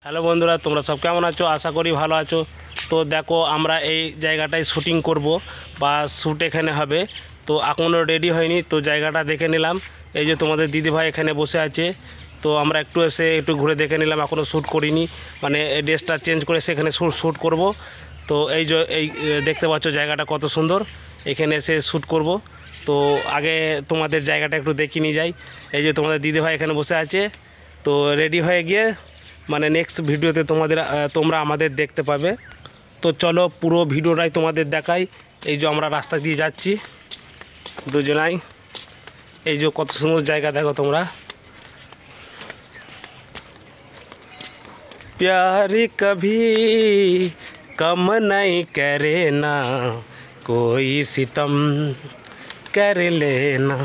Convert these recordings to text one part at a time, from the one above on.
Hello বন্ধুরা, তোমরা সব কেমন আছো? আশা করি ভালো আছো। তো দেখো, আমরা এই জায়গাটায় শ্যুটিং করব বা শ্যুট এখানে হবে। তো এখনও রেডি হয়নি, তো জায়গাটা দেখে নিলাম। এই যে তোমাদের দিদিভাই এখানে বসে আছে, তো আমরা একটু ঘুরে দেখে নিলাম। এখনও শ্যুট করিনি, মানে ড্রেসটা চেঞ্জ করে সেখানে শ্যুট করব। তো এই দেখতে পাচ্ছ জায়গাটা কত সুন্দর, এখানে এসে শ্যুট করব। তো আগে তোমাদের জায়গাটা একটু দেখিয়ে নিয়ে যাই। এই যে তোমাদের দিদিভাই এখানে বসে আছে, তো রেডি হয়ে গিয়ে মানে নেক্সট ভিডিওতে তোমরা আমাদের দেখতে পাবে। তো চলো পুরো ভিডিওটাই তোমাদের দেখাই। এই যে আমরা রাস্তা দিয়ে যাচ্ছি দুজনাই, এই যে কত সুন্দর জায়গা দেখো তোমরা। प्यार कभी कम नहीं करे ना, कोई सितम कर लेना,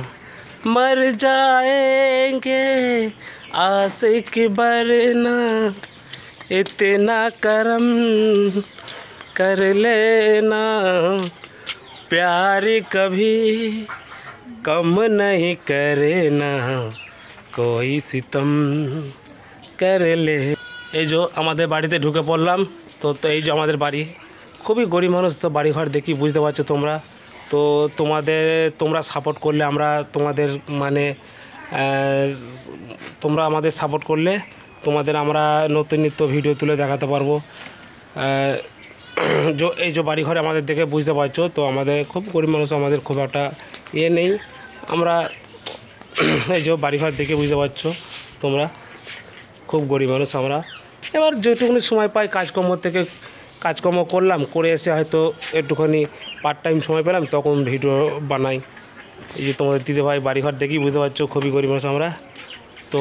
मर जाएंगे आशिक वरना, इतना करम कर लेना, प्यार कभी कम नहीं करे ना, कोई सितम कर ले। এই যে আমাদের বাড়িতে ঢুকে পড়লাম। তো এই যে আমাদের বাড়ি, খুবই গরিব মানুষ, তো বাড়িঘর দেখি বুঝতে পারছো তোমরা। তো তোমরা সাপোর্ট করলে আমরা তোমাদের মানে তোমরা আমাদের সাপোর্ট করলে তোমাদের আমরা নতুন নিত্য ভিডিও তুলে দেখাতে পারবো। এই যে বাড়িঘরে আমাদের দেখে বুঝতে পারছো, তো আমাদের খুব গরিব মানুষ, আমাদের খুব একটা নেই। আমরা এই যে বাড়িঘর দেখে বুঝতে পারছো তোমরা, খুব গরিব মানুষ আমরা। এবার যেটুকুনি সময় পাই কাজকর্ম করলাম, করে এসে হয়তো একটুখানি পার্ট টাইম সময় পেলাম, তখন ভিডিও বানাই। এই যে তোমাদের দিদিভাই বাড়িঘর দেখেই বুঝতে পারছো, খুবই গরিব মানুষ আমরা। তো